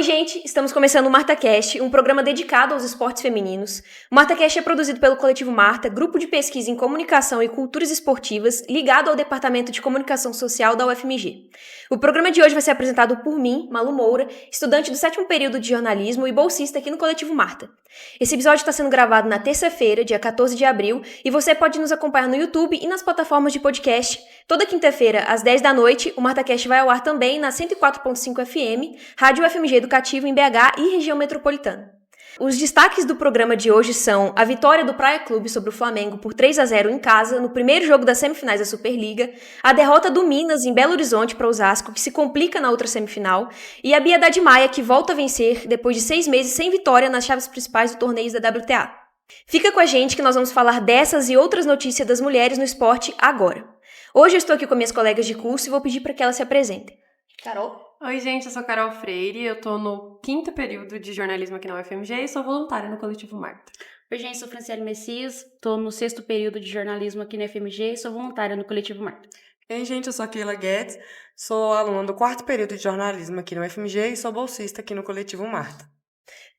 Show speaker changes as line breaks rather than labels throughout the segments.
Oi, gente! Estamos começando o MartaCast, um programa dedicado aos esportes femininos. O MartaCast é produzido pelo Coletivo Marta, grupo de pesquisa em comunicação e culturas esportivas, ligado ao Departamento de Comunicação Social da UFMG. O programa de hoje vai ser apresentado por mim, Malu Moura, estudante do 7º período de jornalismo e bolsista aqui no Coletivo Marta. Esse episódio está sendo gravado na terça-feira, dia 14 de abril, e você pode nos acompanhar no YouTube e nas plataformas de podcast. Toda quinta-feira, às 10 da noite, o MartaCast vai ao ar também na 104.5 FM, Rádio UFMG Educativo em BH e região metropolitana. Os destaques do programa de hoje são a vitória do Praia Clube sobre o Flamengo por 3-0 em casa, no primeiro jogo das semifinais da Superliga, a derrota do Minas em Belo Horizonte para Osasco, que se complica na outra semifinal, e a Bia Maia, que volta a vencer depois de 6 meses sem vitória nas chaves principais do torneio da WTA. Fica com a gente que nós vamos falar dessas e outras notícias das mulheres no esporte agora. Hoje eu estou aqui com minhas colegas de curso e vou pedir para que elas se apresentem. Carol?
Oi, gente, eu sou Carol Freire, eu tô no 5º período de jornalismo aqui na UFMG e sou voluntária no Coletivo Marta.
Oi, gente, sou Franciele Messias, tô no 6º período de jornalismo aqui na UFMG e sou voluntária no Coletivo Marta.
Ei, gente, eu sou a Keila Guedes, sou aluna do 4º período de jornalismo aqui na UFMG e sou bolsista aqui no Coletivo Marta.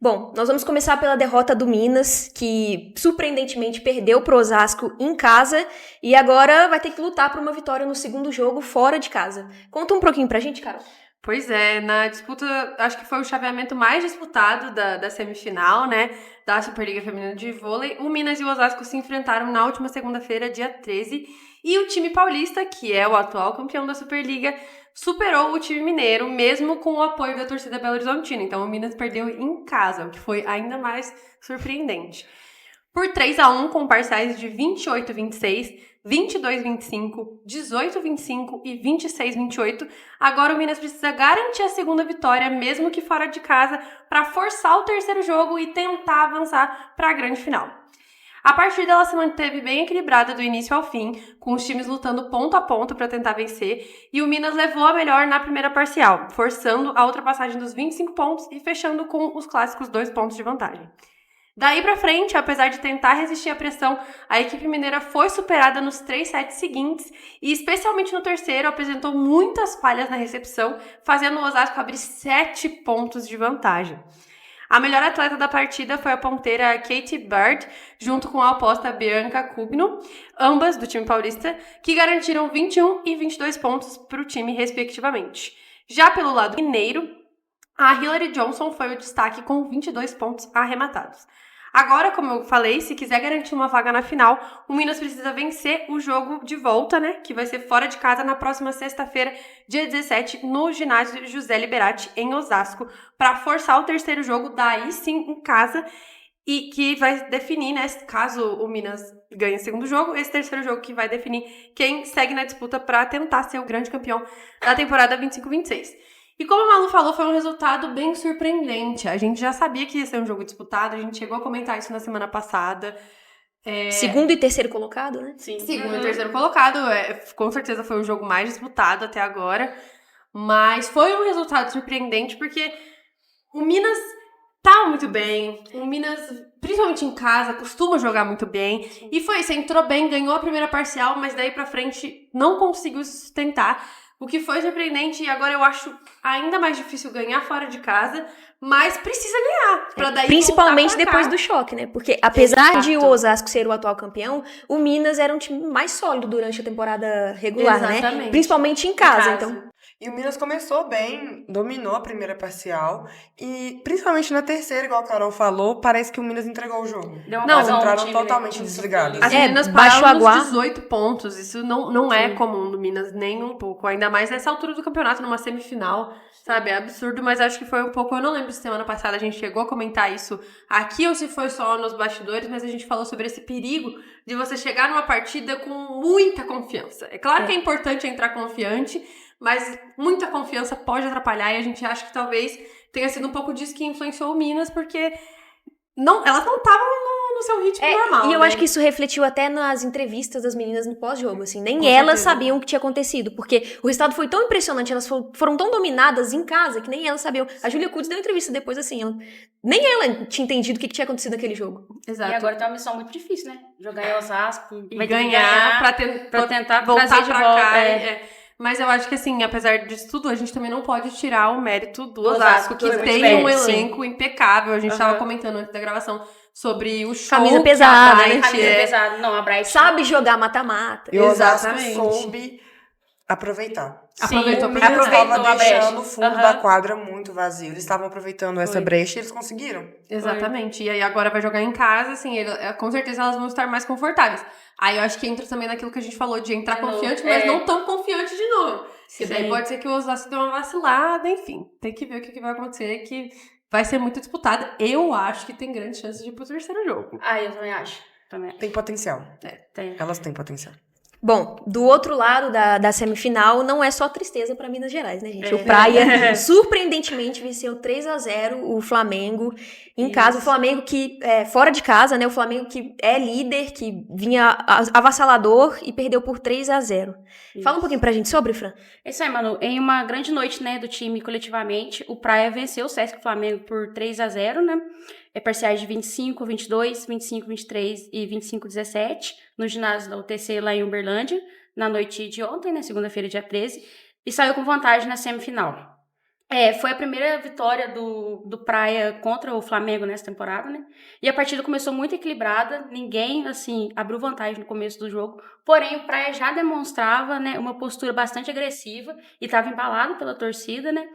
Bom, nós vamos começar pela derrota do Minas, que surpreendentemente perdeu pro Osasco em casa e agora vai ter que lutar por uma vitória no segundo jogo fora de casa. Conta um pouquinho pra gente, Carol.
Pois é, na disputa, acho que foi o chaveamento mais disputado da semifinal, né, da Superliga Feminina de Vôlei. O Minas e o Osasco se enfrentaram na última segunda-feira, dia 13, e o time paulista, que é o atual campeão da Superliga, superou o time mineiro, mesmo com o apoio da torcida belo-horizontina. Então, o Minas perdeu em casa, o que foi ainda mais surpreendente. Por 3-1, com parciais de 28-26, 22-25, 18-25 e 26-28, agora o Minas precisa garantir a segunda vitória, mesmo que fora de casa, para forçar o terceiro jogo e tentar avançar para a grande final. A partida ela se manteve bem equilibrada do início ao fim, com os times lutando ponto a ponto para tentar vencer, e o Minas levou a melhor na primeira parcial, forçando a ultrapassagem dos 25 pontos e fechando com os clássicos 2 pontos de vantagem. Daí pra frente, apesar de tentar resistir à pressão, a equipe mineira foi superada nos 3 sets seguintes e, especialmente no terceiro, apresentou muitas falhas na recepção, fazendo o Osasco abrir 7 pontos de vantagem. A melhor atleta da partida foi a ponteira Katie Bird, junto com a oposta Bianca Cubino, ambas do time paulista, que garantiram 21 e 22 pontos para o time, respectivamente. Já pelo lado mineiro, a Hillary Johnson foi o destaque com 22 pontos arrematados. Agora, como eu falei, se quiser garantir uma vaga na final, o Minas precisa vencer o jogo de volta, né? Que vai ser fora de casa na próxima sexta-feira, dia 17, no ginásio José Liberati, em Osasco, para forçar o terceiro jogo, daí sim em casa, e que vai definir, né? Caso o Minas ganhe o segundo jogo, esse terceiro jogo que vai definir quem segue na disputa para tentar ser o grande campeão da temporada 25-26. E como a Malu falou, foi um resultado bem surpreendente. A gente já sabia que ia ser um jogo disputado, a gente chegou a comentar isso na semana passada.
Segundo e terceiro colocado, né?
Sim.
Segundo e terceiro colocado, com certeza foi o jogo mais disputado até agora. Mas foi um resultado surpreendente porque o Minas tá muito bem. O Minas, principalmente em casa, costuma jogar muito bem. Sim. E foi isso, entrou bem, ganhou a primeira parcial, mas daí pra frente não conseguiu sustentar. O que foi surpreendente, e agora eu acho ainda mais difícil ganhar fora de casa, mas precisa ganhar. Pra daí
principalmente depois do choque, né? Porque apesar de o Osasco ser o atual campeão, o Minas era um time mais sólido durante a temporada regular, né? Principalmente em casa. Então.
E o Minas começou bem, dominou a primeira parcial e principalmente na terceira, igual a Carol falou, parece que o Minas entregou o jogo. Elas entraram totalmente desligadas.
As meninas pararam nos 18 pontos, isso não é comum do Minas nem um pouco, ainda mais nessa altura do campeonato, numa semifinal, sabe, é absurdo, mas acho que foi um pouco, eu não lembro se semana passada a gente chegou a comentar isso aqui ou se foi só nos bastidores, mas a gente falou sobre esse perigo de você chegar numa partida com muita confiança. É claro que é importante entrar confiante, mas muita confiança pode atrapalhar e a gente acha que talvez tenha sido um pouco disso que influenciou o Minas, porque elas não estavam no seu ritmo normal.
E eu acho que isso refletiu até nas entrevistas das meninas no pós-jogo, assim, nem elas sabiam o que tinha acontecido, porque o resultado foi tão impressionante, elas foram tão dominadas em casa que nem elas sabiam. A Júlia Kudes deu entrevista depois, assim, nem ela tinha entendido o que tinha acontecido naquele jogo.
Exato. E agora tem uma missão muito difícil, né? Jogar em Osasco
e ganhar pra tentar
voltar
trazer de volta. Mas eu acho que, assim, apesar disso tudo, a gente também não pode tirar o mérito do Osasco, que tem um elenco impecável. A gente tava comentando antes da gravação sobre o show.
Camisa pesada, né?
Camisa pesada. Não, a Bright
sabe jogar mata-mata.
E o Osasco soube aproveitar.
Aproveitou
o Minas estava deixando o fundo da quadra muito vazio. Eles estavam aproveitando essa brecha e eles conseguiram.
Exatamente. E aí agora vai jogar em casa, assim, com certeza elas vão estar mais confortáveis. Aí eu acho que entra também naquilo que a gente falou de entrar confiante, mas não tão confiante de novo. Porque daí pode ser que o Osasco dê uma vacilada, enfim. Tem que ver o que vai acontecer, que vai ser muito disputada. Eu acho que tem grande chance de ir pro terceiro jogo.
Eu também acho.
Tem potencial.
Tem.
Elas têm potencial.
Bom, do outro lado da semifinal, não é só tristeza para Minas Gerais, né, gente? O Praia, surpreendentemente, venceu 3-0 o Flamengo em casa. O Flamengo que, fora de casa, né? O Flamengo que é líder, que vinha avassalador e perdeu por 3-0. Fala um pouquinho pra gente sobre, Fran.
É isso aí, Manu. Em uma grande noite, né, do time coletivamente, o Praia venceu o Sesc Flamengo por 3-0, né? Parciais de 25-22, 25-23 e 25-17, no ginásio da UTC lá em Uberlândia, na noite de ontem, né, segunda-feira, dia 13, e saiu com vantagem na semifinal. Foi a primeira vitória do Praia contra o Flamengo nessa temporada, né? E a partida começou muito equilibrada, ninguém, assim, abriu vantagem no começo do jogo, porém o Praia já demonstrava, né, uma postura bastante agressiva e estava embalado pela torcida, né?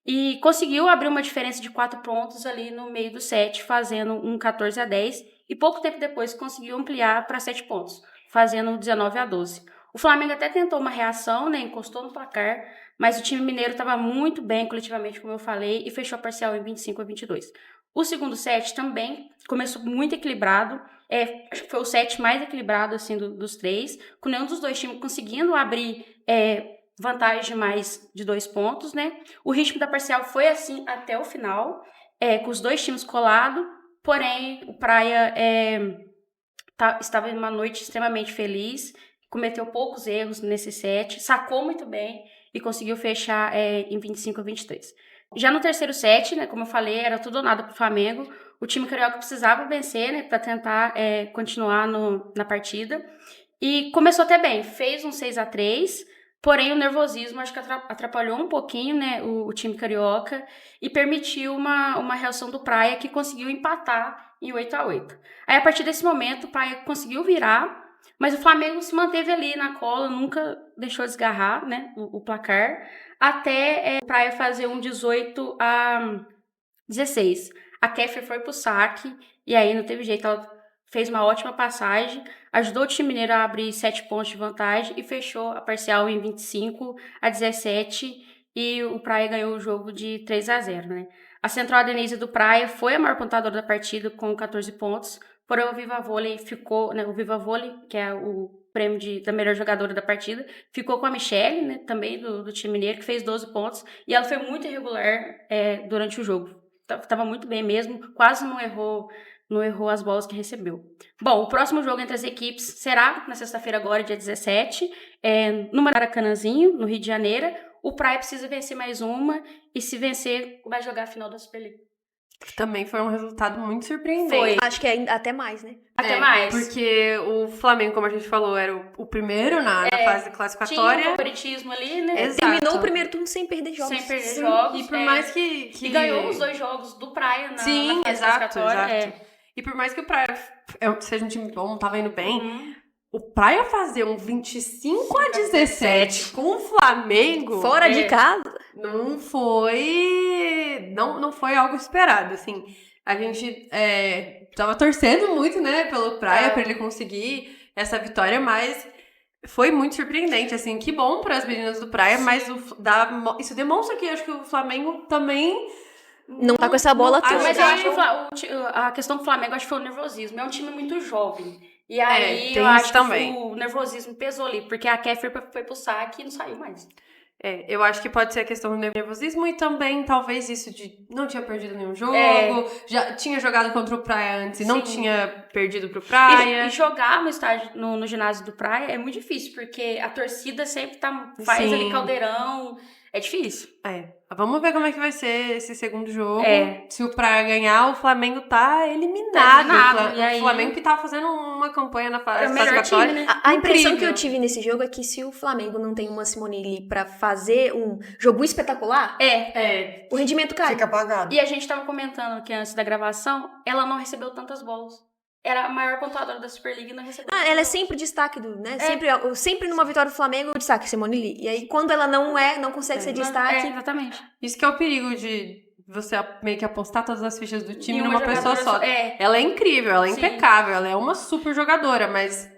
E conseguiu abrir uma diferença de 4 pontos ali no meio do set, fazendo um 14-10, e pouco tempo depois conseguiu ampliar para 7 pontos, fazendo um 19-12. O Flamengo até tentou uma reação, né, encostou no placar, mas o time mineiro estava muito bem coletivamente, como eu falei, e fechou a parcial em 25-22. O segundo set também começou muito equilibrado, acho que foi o set mais equilibrado assim, dos três, com nenhum dos dois times conseguindo abrir vantagem de mais de 2 pontos, né? O ritmo da parcial foi assim até o final, com os dois times colados, porém o Praia estava em uma noite extremamente feliz, cometeu poucos erros nesse set, sacou muito bem e conseguiu fechar em 25-23. Já no terceiro set, né, como eu falei, era tudo ou nada pro Flamengo. O time carioca precisava vencer, né, para tentar continuar na partida. E começou até bem, fez um 6-3, porém o nervosismo acho que atrapalhou um pouquinho, né, o time carioca e permitiu uma reação do Praia que conseguiu empatar em 8-8. Aí a partir desse momento o Praia conseguiu virar, mas o Flamengo se manteve ali na cola, nunca deixou desgarrar, né, o placar, até o Praia fazer um 18-16. A Kéfera foi pro saque e aí não teve jeito, ela fez uma ótima passagem, ajudou o time mineiro a abrir 7 pontos de vantagem e fechou a parcial em 25-17 e o Praia ganhou o jogo de 3-0, né? A central Denise do Praia foi a maior pontuadora da partida com 14 pontos, porém o Viva Vôlei ficou, né, o Viva Vôlei, que é o prêmio da melhor jogadora da partida, ficou com a Michelle, né, também do time mineiro, que fez 12 pontos, e ela foi muito irregular durante o jogo. Tava muito bem mesmo, quase não errou as bolas que recebeu. Bom, o próximo jogo entre as equipes será na sexta-feira agora, dia 17, no Maracanãzinho, no Rio de Janeiro. O Praia precisa vencer mais uma e se vencer, vai jogar a final da Superliga.
Também foi um resultado muito surpreendente.
Foi. Acho que ainda até mais, né?
Até mais.
Porque o Flamengo, como a gente falou, era o primeiro na fase classificatória.
Tinha um favoritismo ali, né?
Exato.
Terminou o primeiro turno sem perder jogos.
Sem perder jogos.
E por mais que...
E ganhou os 2 jogos do Praia na fase classificatória.
Exato. E por mais que o Praia seja um time bom, tava indo bem... O Praia fazer um 25-17 com o Flamengo...
Fora de casa.
Não foi algo esperado, assim. A gente tava torcendo muito, né, pelo Praia, pra ele conseguir essa vitória, mas foi muito surpreendente, assim. Que bom para as meninas do Praia, mas isso demonstra que acho que o Flamengo também...
Não tá com essa bola toda.
Mas eu acho que a questão do Flamengo acho que foi o nervosismo. É um time muito jovem. E aí eu acho que o nervosismo pesou ali, porque a Kéfera foi pro saque e não saiu mais.
Eu acho que pode ser a questão do nervosismo e também talvez isso de não tinha perdido nenhum jogo, já tinha jogado contra o Praia antes e não tinha perdido pro Praia.
E jogar no estádio, no ginásio do Praia é muito difícil, porque a torcida sempre faz ali caldeirão, É difícil.
Vamos ver como é que vai ser esse segundo jogo. Se o Praia ganhar, o Flamengo tá eliminado. O Flamengo que tá fazendo uma campanha na fase classificatória.
Né? A impressão que eu tive nesse jogo é que se o Flamengo não tem uma Simone Lee pra fazer um jogo espetacular, o rendimento cai.
Fica apagado.
E a gente tava comentando que antes da gravação, ela não recebeu tantas bolas. Era a maior pontuadora da Superliga e não recebeu.
Ela é sempre destaque né? Sempre numa vitória do Flamengo, o destaque Simone Lee. E aí, quando ela não consegue ser destaque.
Exatamente.
Isso que é o perigo de você meio que apostar todas as fichas do time numa pessoa só. Ela é incrível, ela é impecável, ela é uma super jogadora, mas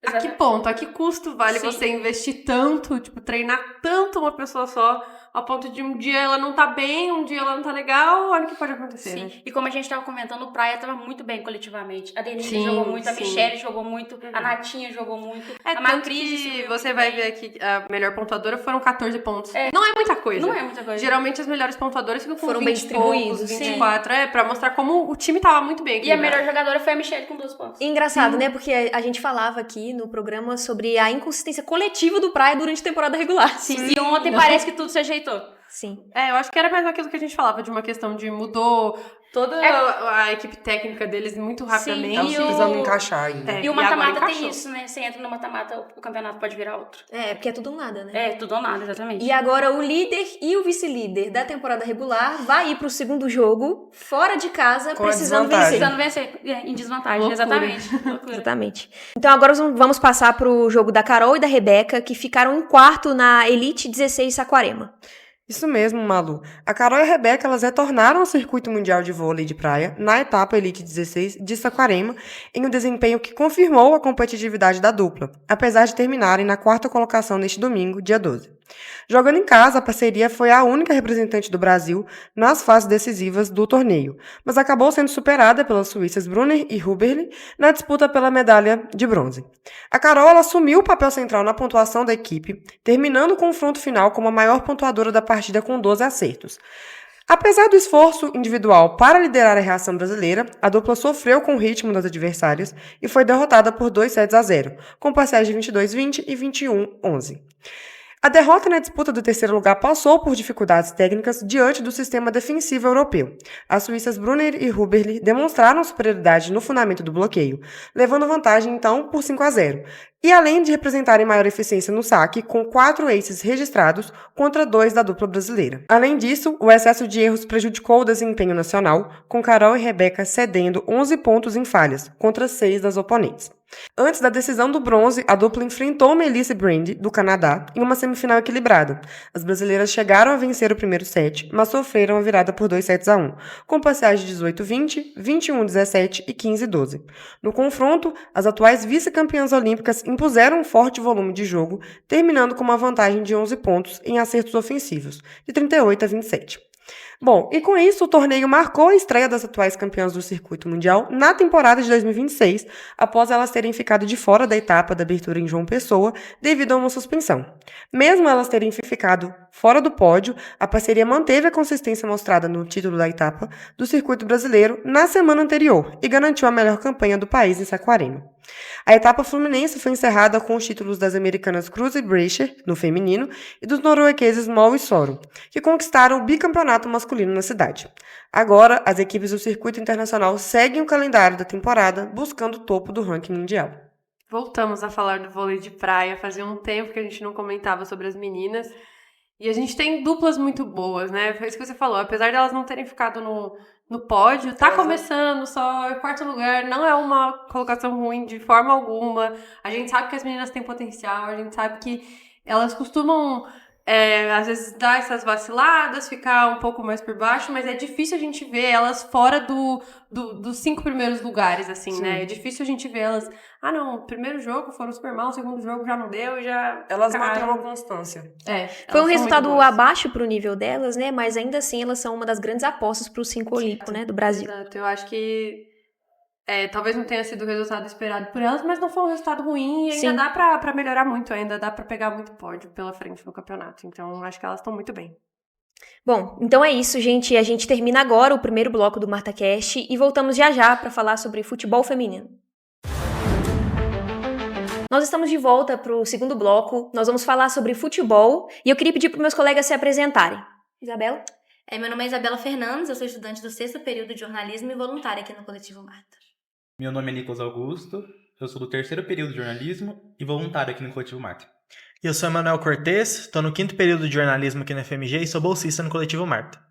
a que ponto, a que custo vale você investir tanto, tipo, treinar tanto uma pessoa só, a ponto de um dia ela não tá bem, um dia ela não tá legal, olha o que pode acontecer, né?
E como a gente tava comentando, o Praia tava muito bem coletivamente. A Denise jogou muito, a Michelle jogou muito, a Natinha jogou muito, a Macris.
Você vai ver aqui, a melhor pontuadora foram 14 pontos. Não é muita coisa.
Não é muita coisa.
Geralmente as melhores pontuadoras ficam com 20
bem distribuídos,
pontos, 24, pra mostrar como o time tava muito bem aqui.
E a melhor jogadora foi a Michelle com 2 pontos.
E engraçado, né? Porque a gente falava aqui no programa sobre a inconsistência coletiva do Praia durante a temporada regular.
E ontem parece que tudo se ajeitou.
Sim.
Eu acho que era mais aquilo que a gente falava, de uma questão de mudou toda a equipe técnica deles muito rapidamente.
Elas precisando encaixar ainda.
E o mata-mata tem isso, né? Você entra no mata-mata, o campeonato pode virar outro.
Porque é tudo ou nada, né?
Tudo ou nada, exatamente.
E agora o líder e o vice-líder da temporada regular vai ir pro segundo jogo, fora de casa, precisando vencer.
Em desvantagem, exatamente.
Exatamente. Então agora vamos passar pro jogo da Carol e da Rebeca, que ficaram em quarto na Elite 16 Saquarema.
Isso mesmo, Malu. A Carol e a Rebeca, elas retornaram ao circuito mundial de vôlei de praia na etapa Elite 16 de Saquarema, em um desempenho que confirmou a competitividade da dupla, apesar de terminarem na 4ª colocação neste domingo, dia 12. Jogando em casa, a parceria foi a única representante do Brasil nas fases decisivas do torneio, mas acabou sendo superada pelas suíças Brunner e Huberli na disputa pela medalha de bronze. A Carol assumiu o papel central na pontuação da equipe, terminando o confronto final como a maior pontuadora da partida com 12 acertos. Apesar do esforço individual para liderar a reação brasileira, a dupla sofreu com o ritmo das adversárias e foi derrotada por 2-0, com parciais de 22-20 e 21-11. A derrota na disputa do terceiro lugar passou por dificuldades técnicas diante do sistema defensivo europeu. As suíças Brunner e Huberli demonstraram superioridade no fundamento do bloqueio, levando vantagem, então, por 5-0. E além de representarem maior eficiência no saque, com 4 aces registrados contra 2 da dupla brasileira. Além disso, o excesso de erros prejudicou o desempenho nacional, com Carol e Rebeca cedendo 11 pontos em falhas, contra 6 das oponentes. Antes da decisão do bronze, a dupla enfrentou Melissa e Brandy, do Canadá, em uma semifinal equilibrada. As brasileiras chegaram a vencer o primeiro set, mas sofreram a virada por 2-1, com parciais de 18-20, 21-17 e 15-12. No confronto, as atuais vice-campeãs olímpicas impuseram um forte volume de jogo, terminando com uma vantagem de 11 pontos em acertos ofensivos, de 38-27. Bom, e com isso o torneio marcou a estreia das atuais campeãs do circuito mundial na temporada de 2026, após elas terem ficado de fora da etapa da abertura em João Pessoa devido a uma suspensão. Mesmo elas terem ficado fora do pódio, a parceria manteve a consistência mostrada no título da etapa do circuito brasileiro na semana anterior e garantiu a melhor campanha do país em Saquarema. A etapa fluminense foi encerrada com os títulos das americanas Cruz e Brecher, no feminino, e dos noruegueses Moll e Soro, que conquistaram o bicampeonato masculino na cidade. Agora, as equipes do circuito internacional seguem o calendário da temporada, buscando o topo do ranking mundial.
Voltamos a falar do vôlei de praia. Fazia um tempo que a gente não comentava sobre as meninas. E a gente tem duplas muito boas, né? Foi isso que você falou. Apesar de elas não terem ficado no pódio, tá começando só em 4º lugar, não é uma colocação ruim de forma alguma. A gente sabe que as meninas têm potencial, a gente sabe que elas costumam, às vezes, dar essas vaciladas, ficar um pouco mais por baixo, mas é difícil a gente ver elas fora dos 5 primeiros lugares, assim, Sim. né? É difícil a gente ver elas, o primeiro jogo foram super mal, o segundo jogo já não deu,
Elas mantêm uma constância.
Foi um resultado abaixo pro nível delas, né? Mas ainda assim elas são uma das grandes apostas pro 5 olímpico, né? Do Brasil.
Exato, eu acho que talvez não tenha sido o resultado esperado por elas, mas não foi um resultado ruim e ainda
Sim.
dá pra melhorar muito, ainda dá pra pegar muito pódio pela frente no campeonato. Então, acho que elas estão muito bem.
Bom, então é isso, gente. A gente termina agora o primeiro bloco do MartaCast e voltamos já para falar sobre futebol feminino. Nós estamos de volta para o segundo bloco. Nós vamos falar sobre futebol e eu queria pedir para meus colegas se apresentarem. Isabela?
Meu nome é Isabela Fernandes, eu sou estudante do 6º período de jornalismo e voluntária aqui no Coletivo Marta.
Meu nome é Nicolas Augusto, eu sou do 3º período de jornalismo e voluntário aqui no Coletivo Marta.
Eu sou Emanuel Cortez, estou no 5º período de jornalismo aqui na FMG e sou bolsista no Coletivo Marta.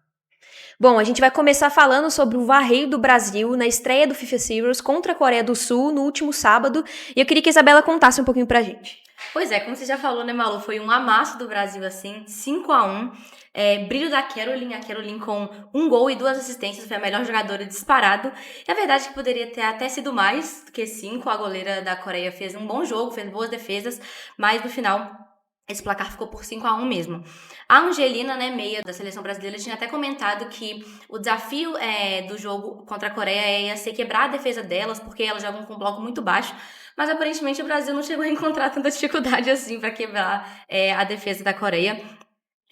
Bom, a gente vai começar falando sobre o varreio do Brasil na estreia do FIFA Series contra a Coreia do Sul no último sábado. E eu queria que a Isabela contasse um pouquinho pra gente.
Pois é, como você já falou, né, Malu? Foi um amasso do Brasil, assim, 5-1. Brilho da Caroline, a Caroline com 1 gol e 2 assistências, foi a melhor jogadora disparado. E a verdade é que poderia ter até sido mais do que 5. A goleira da Coreia fez um bom jogo, fez boas defesas, mas no final esse placar ficou por 5-1 mesmo. A Angelina, né, meia da seleção brasileira, tinha até comentado que o desafio do jogo contra a Coreia ia ser quebrar a defesa delas, porque elas jogam com um bloco muito baixo. Mas aparentemente o Brasil não chegou a encontrar tanta dificuldade assim para quebrar a defesa da Coreia.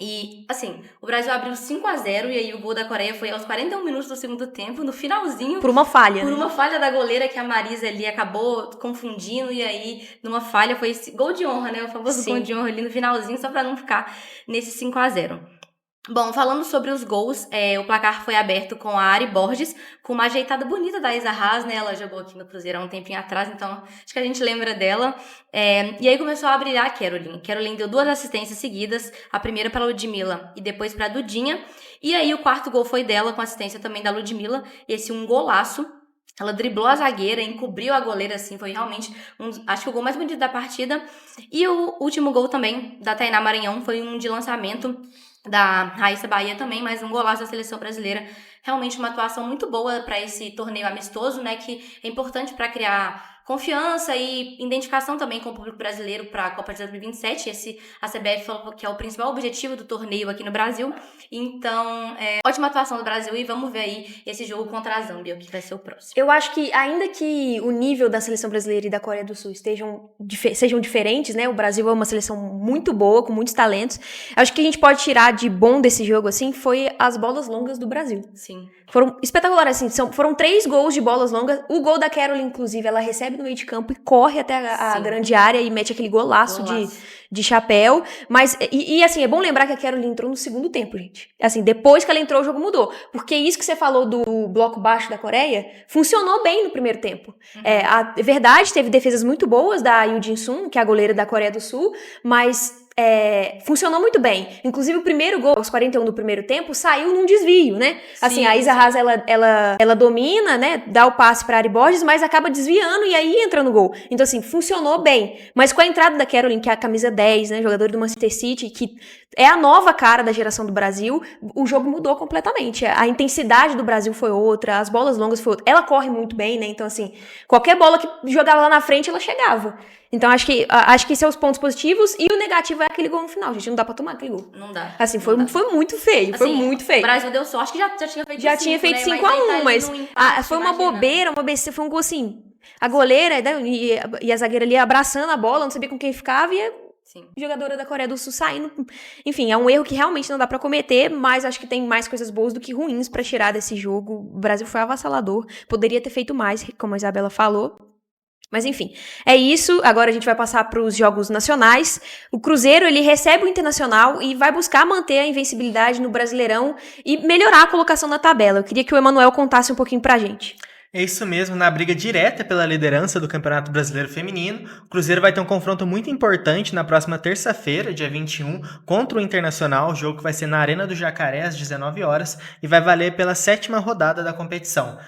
E, assim, o Brasil abriu 5-0 e aí o gol da Coreia foi aos 41 minutos do segundo tempo, no finalzinho.
Por uma falha.
Por uma falha da goleira que a Marisa ali acabou confundindo e aí, numa falha, foi esse gol de honra, né? O famoso gol de honra ali no finalzinho, só pra não ficar nesse 5-0. Bom, falando sobre os gols, o placar foi aberto com a Ari Borges, com uma ajeitada bonita da Isa Haas, né? Ela jogou aqui no Cruzeiro há um tempinho atrás, então acho que a gente lembra dela. E aí começou a brilhar a Caroline. Caroline deu 2 assistências seguidas, a primeira para a Ludmilla e depois para a Dudinha. E aí o 4º gol foi dela, com assistência também da Ludmilla, esse um golaço. Ela driblou a zagueira, encobriu a goleira, assim, foi realmente, acho que o gol mais bonito da partida. E o último gol também, da Tainá Maranhão, foi um de lançamento da Raíssa Bahia também, mas um golaço da seleção brasileira. Realmente uma atuação muito boa para esse torneio amistoso, né, que é importante para criar confiança e identificação também com o público brasileiro para a Copa de 2027. A CBF falou que é o principal objetivo do torneio aqui no Brasil. Então, ótima atuação do Brasil e vamos ver aí esse jogo contra a Zâmbia, que vai ser o próximo.
Eu acho que, ainda que o nível da seleção brasileira e da Coreia do Sul sejam diferentes, né? O Brasil é uma seleção muito boa, com muitos talentos. Acho que a gente pode tirar de bom desse jogo, assim, foi as bolas longas do Brasil.
Sim.
Foram espetaculares, assim, foram 3 gols de bolas longas. O gol da Caroline, inclusive, ela recebe no meio de campo e corre até a grande área e mete aquele golaço. De chapéu. Mas, assim, é bom lembrar que a Caroline entrou no segundo tempo, gente. Assim, depois que ela entrou, o jogo mudou. Porque isso que você falou do bloco baixo da Coreia funcionou bem no primeiro tempo. A verdade, teve defesas muito boas da Yoo Jin-sun, que é a goleira da Coreia do Sul, mas funcionou muito bem. Inclusive, o primeiro gol, aos 41 do primeiro tempo, saiu num desvio, né? Assim, a Isa Haas, ela domina, né? Dá o passe pra Ari Borges, mas acaba desviando e aí entra no gol. Então, assim, funcionou bem. Mas com a entrada da Caroline, que é a camisa 10, né? Jogadora do Manchester City, que é a nova cara da geração do Brasil, o jogo mudou completamente. A intensidade do Brasil foi outra, as bolas longas foi outra. Ela corre muito bem, né? Então, assim, qualquer bola que jogava lá na frente, ela chegava. Então, acho que esses são os pontos positivos. E o negativo é aquele gol no final, gente. Não dá pra tomar aquele gol.
Não dá.
Assim, foi muito feio. Foi muito feio.
O Brasil deu sorte que já tinha feito 5,
já tinha feito 5-1, mas foi uma bobeira, uma besteira. Foi um gol assim. A goleira e a zagueira ali abraçando a bola, não sabia com quem ficava. E a jogadora da Coreia do Sul saindo. Enfim, é um erro que realmente não dá pra cometer, mas acho que tem mais coisas boas do que ruins pra tirar desse jogo. O Brasil foi avassalador. Poderia ter feito mais, como a Isabela falou. Mas enfim, é isso. Agora a gente vai passar para os jogos nacionais. O Cruzeiro, ele recebe o Internacional e vai buscar manter a invencibilidade no Brasileirão e melhorar a colocação na tabela. Eu queria que o Emanuel contasse um pouquinho pra gente.
É isso mesmo, na briga direta pela liderança do Campeonato Brasileiro Feminino, o Cruzeiro vai ter um confronto muito importante na próxima terça-feira, dia 21, contra o Internacional, jogo que vai ser na Arena do Jacaré, às 19 horas, e vai valer pela 7ª rodada da competição.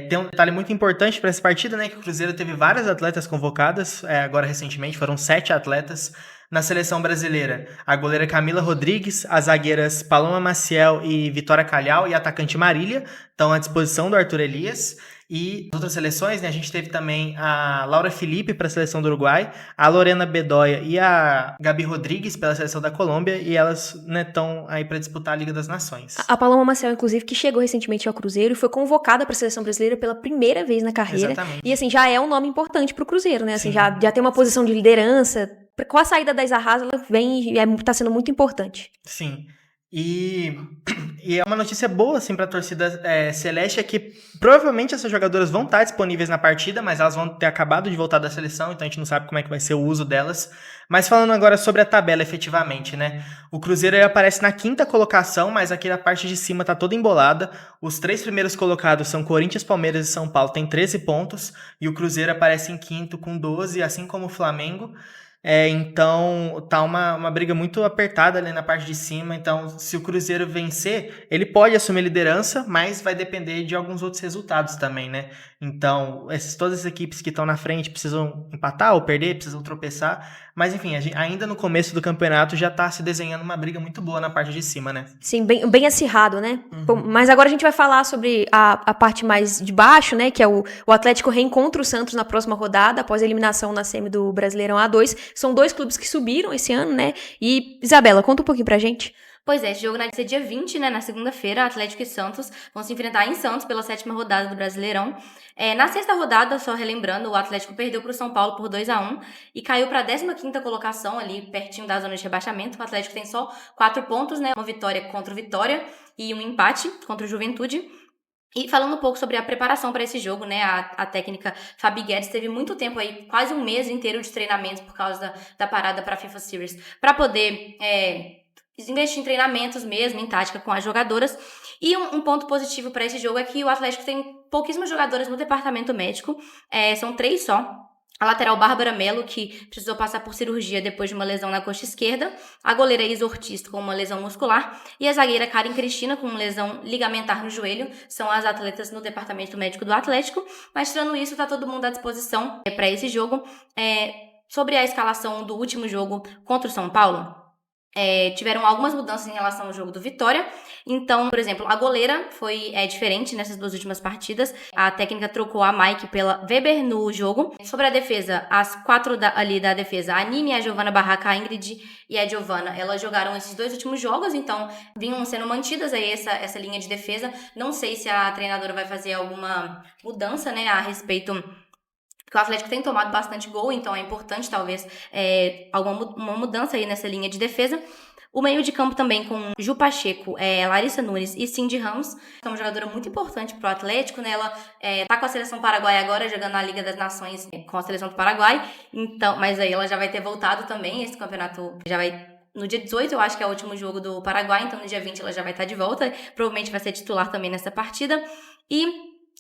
Tem um detalhe muito importante para essa partida, né? Que o Cruzeiro teve várias atletas convocadas, agora recentemente, foram 7 atletas na seleção brasileira. A goleira Camila Rodrigues, as zagueiras Paloma Maciel e Vitória Calhau e a atacante Marília estão à disposição do Arthur Elias. E outras seleções, né, a gente teve também a Laura Felipe para a seleção do Uruguai, a Lorena Bedoya e a Gabi Rodrigues pela seleção da Colômbia, e elas estão aí para disputar a Liga das Nações.
A Paloma Maciel, inclusive, que chegou recentemente ao Cruzeiro e foi convocada para a seleção brasileira pela primeira vez na carreira.
Exatamente.
E assim, já é um nome importante para o Cruzeiro, né? Assim, já tem uma posição de liderança. Com a saída da Isa Haas, ela vem e está sendo muito importante.
Sim. E, e é uma notícia boa, assim, pra torcida celeste, é que provavelmente essas jogadoras vão estar disponíveis na partida, mas elas vão ter acabado de voltar da seleção, então a gente não sabe como é que vai ser o uso delas. Mas falando agora sobre a tabela, efetivamente, né? O Cruzeiro aí aparece na 5ª colocação, mas aqui na parte de cima tá toda embolada. Os 3 primeiros colocados são Corinthians, Palmeiras e São Paulo, tem 13 pontos, e o Cruzeiro aparece em 5º com 12, assim como o Flamengo. Então tá uma briga muito apertada ali na parte de cima. Então, se o Cruzeiro vencer, ele pode assumir a liderança, mas vai depender de alguns outros resultados também, né? Então, todas as equipes que estão na frente precisam empatar ou perder, precisam tropeçar. Mas enfim, ainda no começo do campeonato já tá se desenhando uma briga muito boa na parte de cima, né?
Sim, bem acirrado, né?
Uhum.
Bom, mas agora a gente vai falar sobre a parte mais de baixo, né? Que é o Atlético reencontra o Santos na próxima rodada, após a eliminação na semi do Brasileirão A2. São 2 clubes que subiram esse ano, né? E, Isabela, conta um pouquinho pra gente.
Pois é, esse jogo vai ser dia 20, né? Na segunda-feira, Atlético e Santos vão se enfrentar em Santos pela 7ª rodada do Brasileirão. Na 6ª rodada, só relembrando, o Atlético perdeu para o São Paulo por 2-1 e caiu para a 15ª colocação, ali pertinho da zona de rebaixamento. O Atlético tem só 4 pontos, né? Uma vitória contra o Vitória e um empate contra o Juventude. E falando um pouco sobre a preparação para esse jogo, né, a técnica Fabi Guedes teve muito tempo aí, quase um mês inteiro de treinamento por causa da parada para a FIFA Series, para poder investir em treinamentos mesmo, em tática com as jogadoras. E um ponto positivo para esse jogo é que o Atlético tem pouquíssimas jogadoras no departamento médico, são 3 só. A lateral Bárbara Melo, que precisou passar por cirurgia depois de uma lesão na coxa esquerda. A goleira Isa Ortiz, com uma lesão muscular. E a zagueira Karen Cristina, com lesão ligamentar no joelho. São as atletas no departamento médico do Atlético. Mas, tirando isso, tá todo mundo à disposição para esse jogo. Sobre a escalação do último jogo contra o São Paulo, tiveram algumas mudanças em relação ao jogo do Vitória. Então, por exemplo, a goleira foi diferente nessas 2 últimas partidas. A técnica trocou a Mike pela Weber no jogo. Sobre a defesa, as 4 ali da defesa, a Nini, a Giovana Barraca, a Ingrid e a Giovana, elas jogaram esses 2 últimos jogos, então vinham sendo mantidas aí essa linha de defesa. Não sei se a treinadora vai fazer alguma mudança, né, a respeito, porque o Atlético tem tomado bastante gol, então é importante, talvez, uma mudança aí nessa linha de defesa. O meio de campo também com Ju Pacheco, Larissa Nunes e Cindy Ramos, que é uma jogadora muito importante pro Atlético, né? Ela tá com a seleção paraguaia agora, jogando na Liga das Nações com a seleção do Paraguai, então, mas aí ela já vai ter voltado também, esse campeonato já vai... No dia 18, eu acho que é o último jogo do Paraguai, então no dia 20 ela já vai estar de volta, provavelmente vai ser titular também nessa partida. E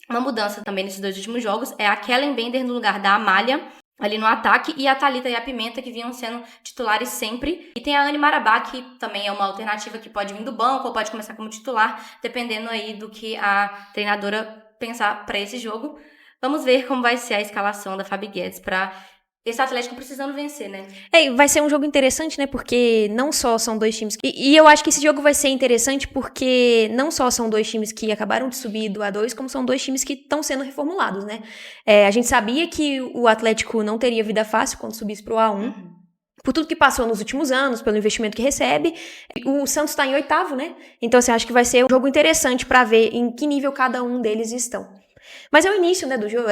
uma mudança também nesses 2 últimos jogos é a Kellen Bender no lugar da Amália, ali no ataque, e a Thalita e a Pimenta, que vinham sendo titulares sempre. E tem a Anne Marabá, que também é uma alternativa que pode vir do banco ou pode começar como titular, dependendo aí do que a treinadora pensar para esse jogo. Vamos ver como vai ser a escalação da Fabi Guedes para esse Atlético precisando vencer, né?
Vai ser um jogo interessante, né? Porque não só são 2 times... E eu acho que esse jogo vai ser interessante porque não só são 2 times que acabaram de subir do A2, como são 2 times que estão sendo reformulados, né? A gente sabia que o Atlético não teria vida fácil quando subisse pro A1. Por tudo que passou nos últimos anos, pelo investimento que recebe. O Santos tá em 8º, né? Então, assim, acho que vai ser um jogo interessante para ver em que nível cada um deles estão. Mas é o início, né, do jogo,